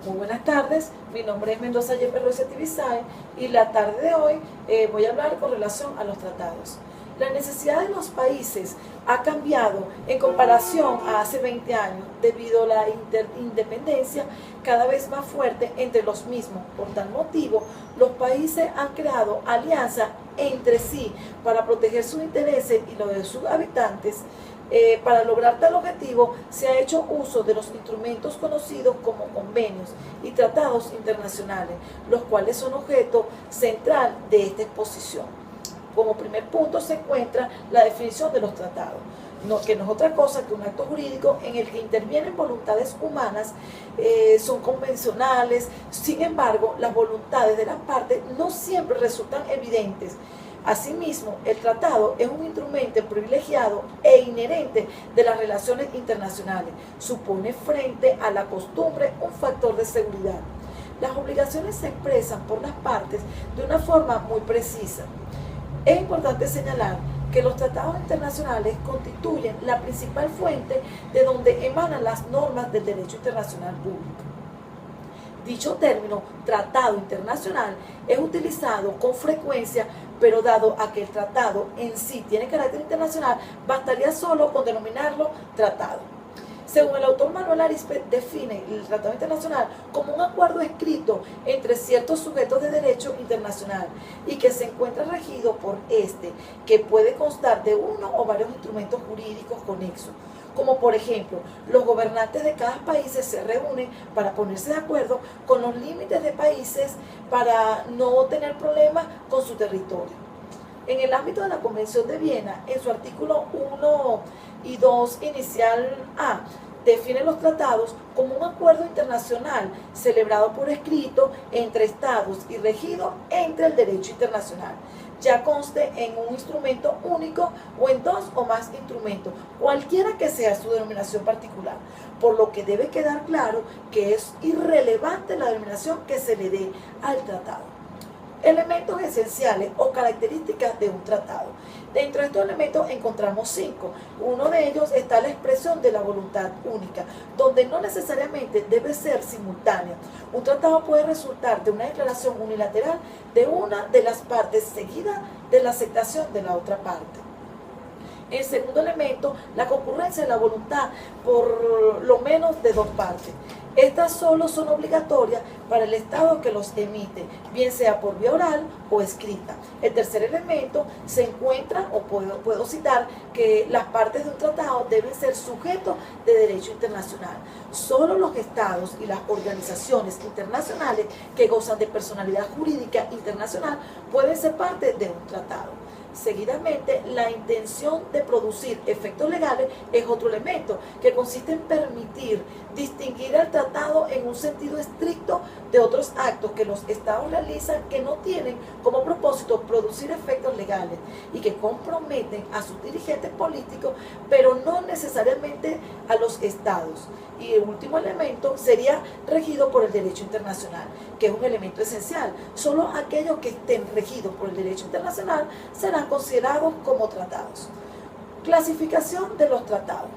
Muy buenas tardes, mi nombre es Mendoza Yepes Royce Tibisay y la tarde de hoy voy a hablar con relación a los tratados. La necesidad de los países ha cambiado en comparación a hace 20 años debido a la independencia cada vez más fuerte entre los mismos. Por tal motivo, los países han creado alianzas entre sí para proteger sus intereses y los de sus habitantes. Para lograr tal objetivo se ha hecho uso de los instrumentos conocidos como convenios y tratados internacionales, los cuales son objeto central de esta exposición. Como primer punto se encuentra la definición de los tratados, que no es otra cosa que un acto jurídico en el que intervienen voluntades humanas, son convencionales. Sin embargo, las voluntades de las partes no siempre resultan evidentes. Asimismo, el tratado es un instrumento privilegiado e inherente de las relaciones internacionales. Supone frente a la costumbre un factor de seguridad. Las obligaciones se expresan por las partes de una forma muy precisa. Es importante señalar que los tratados internacionales constituyen la principal fuente de donde emanan las normas del derecho internacional público. Dicho término, tratado internacional, es utilizado con frecuencia, pero dado a que el tratado en sí tiene carácter internacional, bastaría solo con denominarlo tratado. Según el autor Manuel Arizpe, define el tratado internacional como un acuerdo escrito entre ciertos sujetos de derecho internacional y que se encuentra regido por este, que puede constar de uno o varios instrumentos jurídicos conexos, como por ejemplo, los gobernantes de cada país se reúnen para ponerse de acuerdo con los límites de países para no tener problemas con su territorio. En el ámbito de la Convención de Viena, en su artículo 1 y 2, inicial A, define los tratados como un acuerdo internacional celebrado por escrito entre estados y regido entre el derecho internacional, ya conste en un instrumento único o en dos o más instrumentos, cualquiera que sea su denominación particular, por lo que debe quedar claro que es irrelevante la denominación que se le dé al tratado. Elementos esenciales o características de un tratado. Dentro de estos elementos encontramos 5. Uno de ellos está la expresión de la voluntad única, donde no necesariamente debe ser simultánea. Un tratado puede resultar de una declaración unilateral de una de las partes seguida de la aceptación de la otra parte. El segundo elemento, la concurrencia de la voluntad por lo menos de dos partes. Estas solo son obligatorias para el Estado que los emite, bien sea por vía oral o escrita. El tercer elemento se encuentra, o puedo citar, que las partes de un tratado deben ser sujetos de derecho internacional. Solo los Estados y las organizaciones internacionales que gozan de personalidad jurídica internacional pueden ser parte de un tratado. Seguidamente, la intención de producir efectos legales es otro elemento, que consiste en permitir distinguir el tratado en un sentido estricto de otros actos que los estados realizan que no tienen como propósito producir efectos legales y que comprometen a sus dirigentes políticos, pero no necesariamente a los estados. Y el último elemento sería regido por el derecho internacional, que es un elemento esencial. Solo aquellos que estén regidos por el derecho internacional serán considerados como tratados. Clasificación de los tratados.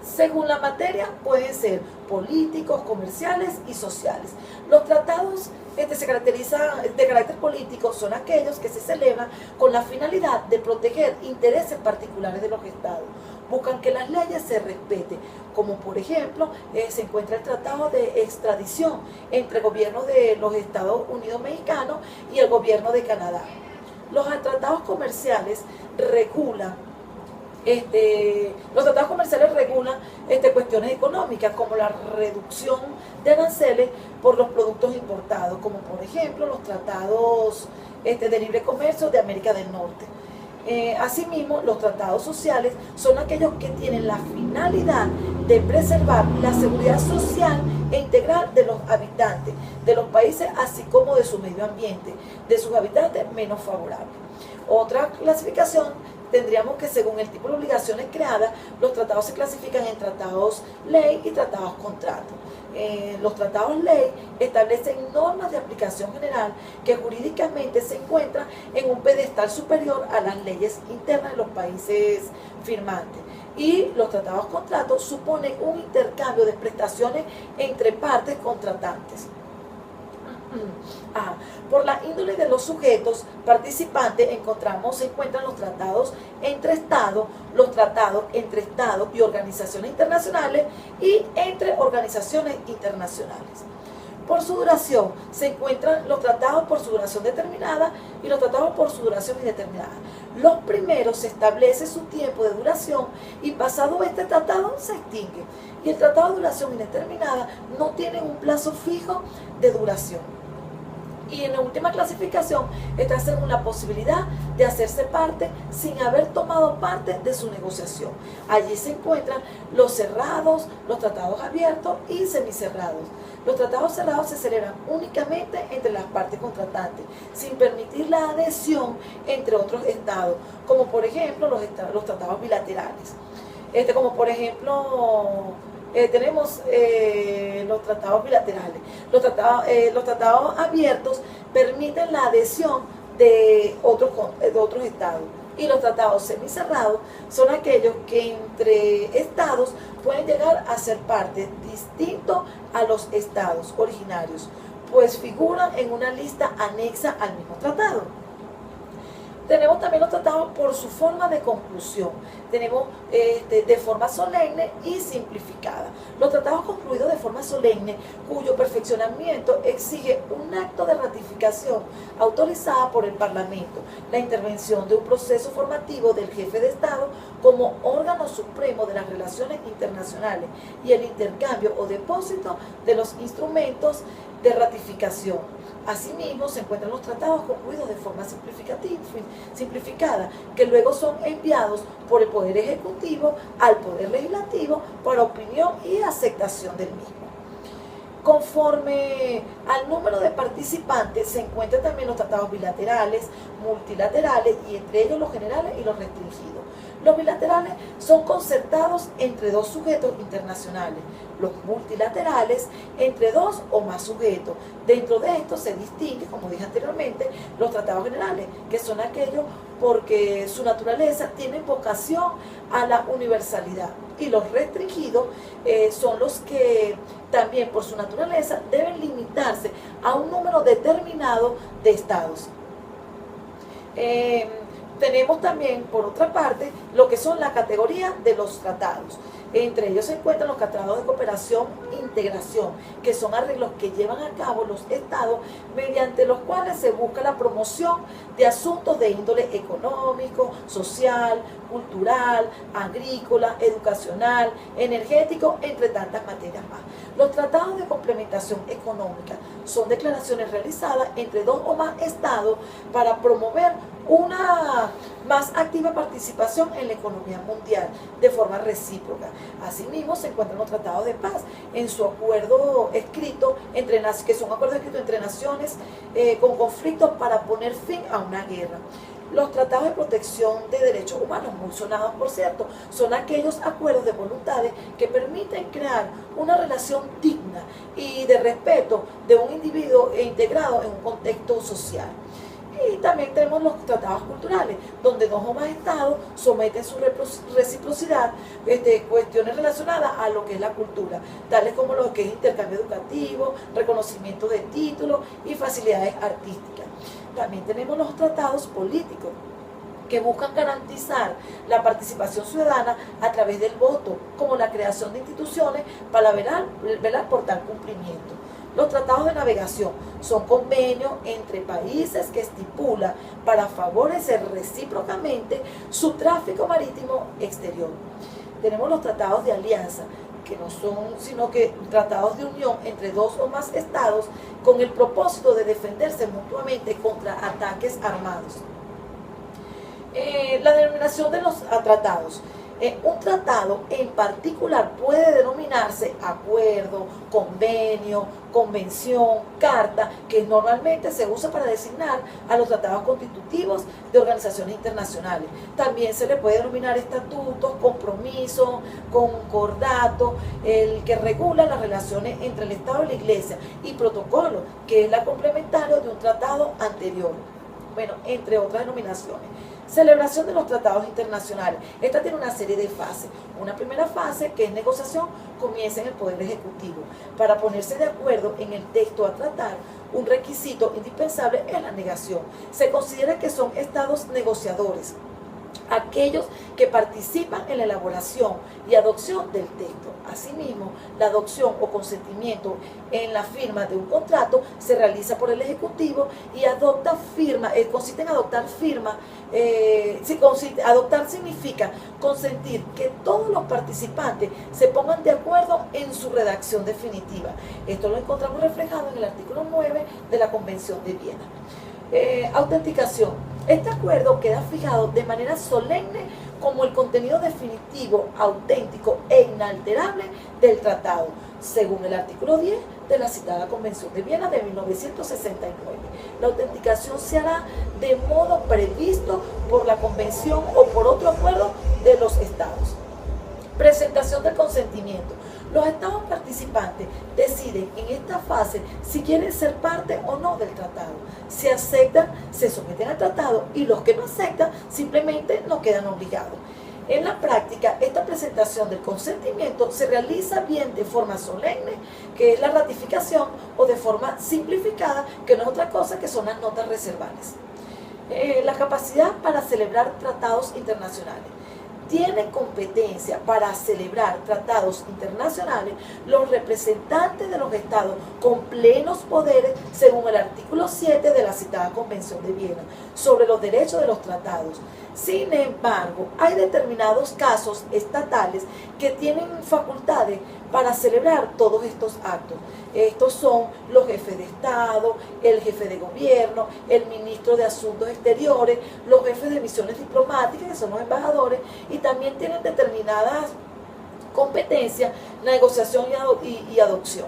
Según la materia, pueden ser políticos, comerciales y sociales. Los tratados se caracterizan de carácter político, son aquellos que se celebran con la finalidad de proteger intereses particulares de los estados. Buscan que las leyes se respeten, como por ejemplo se encuentra el tratado de extradición entre el gobierno de los Estados Unidos mexicanos y el gobierno de Canadá. Los tratados comerciales regulan cuestiones económicas, como la reducción de aranceles por los productos importados, como por ejemplo los tratados de libre comercio de América del Norte. Asimismo, los tratados sociales son aquellos que tienen la finalidad de preservar la seguridad social e integral de los habitantes de los países, así como de su medio ambiente, de sus habitantes menos favorables. Otra clasificación tendríamos que, según el tipo de obligaciones creadas, los tratados se clasifican en tratados ley y tratados contrato. Los tratados ley establecen normas de aplicación general que jurídicamente se encuentran en un pedestal superior a las leyes internas de los países firmantes. Y los tratados contratos suponen un intercambio de prestaciones entre partes contratantes. Por la índole de los sujetos participantes se encuentran los tratados entre Estados, los tratados entre Estados y organizaciones internacionales y entre organizaciones internacionales. Por su duración se encuentran los tratados por su duración determinada y los tratados por su duración indeterminada. Los primeros se establece su tiempo de duración y pasado este tratado se extingue. Y el tratado de duración indeterminada no tiene un plazo fijo de duración. Y en la última clasificación está según la posibilidad de hacerse parte sin haber tomado parte de su negociación. Allí se encuentran los cerrados, los tratados abiertos y semicerrados. Los tratados cerrados se celebran únicamente entre las partes contratantes, sin permitir la adhesión entre otros estados, como por ejemplo los tratados bilaterales. Como por ejemplo... tenemos los tratados bilaterales. Los tratados abiertos permiten la adhesión de otros estados. Y los tratados semicerrados son aquellos que entre estados pueden llegar a ser parte distinto a los estados originarios, pues figuran en una lista anexa al mismo tratado. Tenemos también los tratados por su forma de conclusión. Tenemos de forma solemne y simplificada. Los tratados concluidos de forma solemne, cuyo perfeccionamiento exige un acto de ratificación autorizada por el Parlamento, la intervención de un proceso formativo del jefe de Estado como órgano supremo de las relaciones internacionales y el intercambio o depósito de los instrumentos de ratificación. Asimismo, se encuentran los tratados concluidos de forma simplificada, que luego son enviados por el Poder Ejecutivo al Poder Legislativo para opinión y aceptación del mismo. Conforme al número de participantes, se encuentran también los tratados bilaterales, multilaterales y entre ellos los generales y los restringidos. Los bilaterales son concertados entre dos sujetos internacionales, los multilaterales entre dos o más sujetos. Dentro de esto se distingue, como dije anteriormente, los tratados generales, que son aquellos porque su naturaleza tiene vocación a la universalidad, y los restringidos son los que también por su naturaleza deben limitarse a un número determinado de estados. Tenemos también, por otra parte, lo que son la categoría de los tratados. Entre ellos se encuentran los tratados de cooperación e integración, que son arreglos que llevan a cabo los estados mediante los cuales se busca la promoción de asuntos de índole económico, social, cultural, agrícola, educacional, energético, entre tantas materias más. Los tratados de complementación económica son declaraciones realizadas entre dos o más estados para promover una más activa participación en la economía mundial de forma recíproca. Asimismo, se encuentran los tratados de paz en su acuerdo escrito que son acuerdos escritos entre naciones con conflictos para poner fin a una guerra. Los tratados de protección de derechos humanos, muy sonados por cierto, son aquellos acuerdos de voluntades que permiten crear una relación digna y de respeto de un individuo integrado en un contexto social. Y también tenemos los tratados culturales, donde dos o más estados someten su reciprocidad cuestiones relacionadas a lo que es la cultura, tales como lo que es intercambio educativo, reconocimiento de títulos y facilidades artísticas. También tenemos los tratados políticos, que buscan garantizar la participación ciudadana a través del voto, como la creación de instituciones para velar por tal cumplimiento. Los tratados de navegación son convenios entre países que estipulan para favorecer recíprocamente su tráfico marítimo exterior. Tenemos los tratados de alianza, que no son sino que tratados de unión entre dos o más estados con el propósito de defenderse mutuamente contra ataques armados. La denominación de los tratados. Un tratado en particular puede denominarse acuerdo, convenio, convención, carta, que normalmente se usa para designar a los tratados constitutivos de organizaciones internacionales. También se le puede denominar estatutos, compromisos, concordato, el que regula las relaciones entre el Estado y la Iglesia, y protocolo, que es la complementario de un tratado anterior. Bueno, entre otras denominaciones. Celebración de los tratados internacionales. Esta tiene una serie de fases. Una primera fase, que es negociación, comienza en el Poder Ejecutivo. Para ponerse de acuerdo en el texto a tratar, un requisito indispensable es la negación. Se considera que son estados negociadores aquellos que participan en la elaboración y adopción del texto. Asimismo, la adopción o consentimiento en la firma de un contrato se realiza por el Ejecutivo y consiste en adoptar firma. Adoptar significa consentir que todos los participantes se pongan de acuerdo en su redacción definitiva. Esto lo encontramos reflejado en el artículo 9 de la Convención de Viena. Autenticación. Este acuerdo queda fijado de manera solemne como el contenido definitivo, auténtico e inalterable del tratado, según el artículo 10 de la citada Convención de Viena de 1969. La autenticación se hará de modo previsto por la Convención o por otro acuerdo de los Estados. Presentación del consentimiento. Los estados participantes deciden en esta fase si quieren ser parte o no del tratado. Si aceptan, se someten al tratado, y los que no aceptan simplemente no quedan obligados. En la práctica, esta presentación del consentimiento se realiza bien de forma solemne, que es la ratificación, o de forma simplificada, que no es otra cosa que son las notas reservales. La capacidad para celebrar tratados internacionales. Tienen competencia para celebrar tratados internacionales los representantes de los estados con plenos poderes según el artículo 7 de la citada Convención de Viena sobre los derechos de los tratados. Sin embargo, hay determinados casos estatales que tienen facultades para celebrar todos estos actos. Estos son los jefes de Estado, el jefe de gobierno, el ministro de Asuntos Exteriores, los jefes de misiones diplomáticas, que son los embajadores, y también tienen determinadas competencias, negociación y adopción.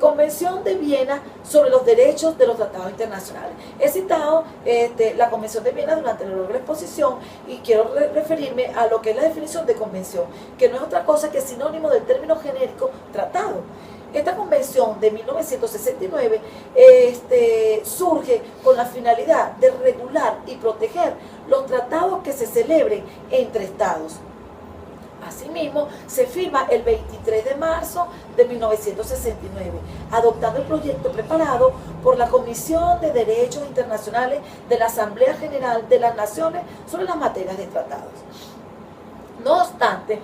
Convención de Viena sobre los derechos de los tratados internacionales. He citado la Convención de Viena durante la larga exposición y quiero referirme a lo que es la definición de convención, que no es otra cosa que sinónimo del término genérico tratado. Esta convención de 1969 surge con la finalidad de regular y proteger los tratados que se celebren entre estados. Asimismo, se firma el 23 de marzo de 1969, adoptando el proyecto preparado por la Comisión de Derechos Internacionales de la Asamblea General de las Naciones sobre las materias de tratados. No obstante,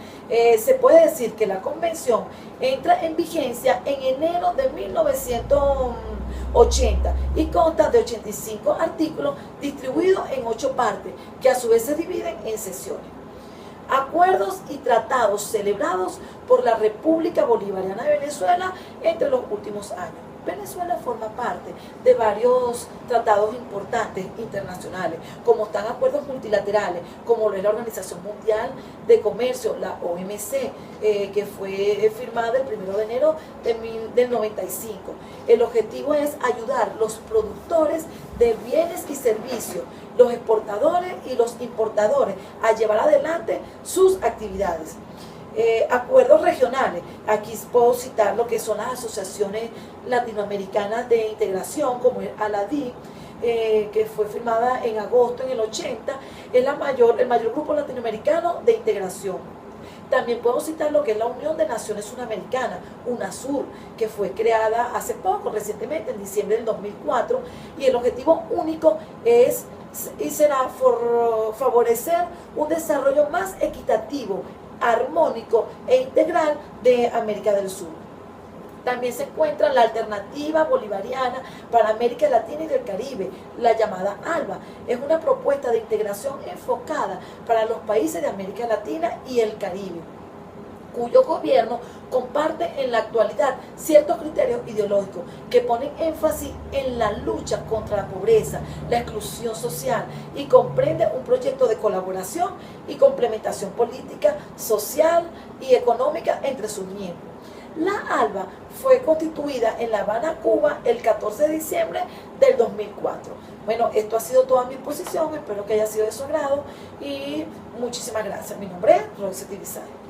se puede decir que la convención entra en vigencia en enero de 1980 y consta de 85 artículos distribuidos en 8 partes, que a su vez se dividen en sesiones. Acuerdos y tratados celebrados por la República Bolivariana de Venezuela entre los últimos años. Venezuela forma parte de varios tratados importantes internacionales, como están acuerdos multilaterales, como lo es la Organización Mundial de Comercio, la OMC, que fue firmada el 1 de enero del 95. El objetivo es ayudar a los productores de bienes y servicios, los exportadores y los importadores a llevar adelante sus actividades. Acuerdos regionales, aquí puedo citar lo que son las asociaciones latinoamericanas de integración, como el ALADI, que fue firmada en agosto en el 80, es el mayor grupo latinoamericano de integración. También puedo citar lo que es la Unión de Naciones Suramericanas, UNASUR, que fue creada hace poco, recientemente, en diciembre del 2004, y el objetivo único es y será favorecer un desarrollo más equitativo, armónico e integral de América del Sur. También se encuentra la Alternativa Bolivariana para América Latina y del Caribe, la llamada ALBA. Es una propuesta de integración enfocada para los países de América Latina y el Caribe, cuyo gobierno comparte en la actualidad ciertos criterios ideológicos que ponen énfasis en la lucha contra la pobreza, la exclusión social, y comprende un proyecto de colaboración y complementación política, social y económica entre sus miembros. La ALBA fue constituida en La Habana, Cuba, el 14 de diciembre del 2004. Bueno, esto ha sido toda mi exposición, espero que haya sido de su agrado y muchísimas gracias. Mi nombre es Roxy Tibisay.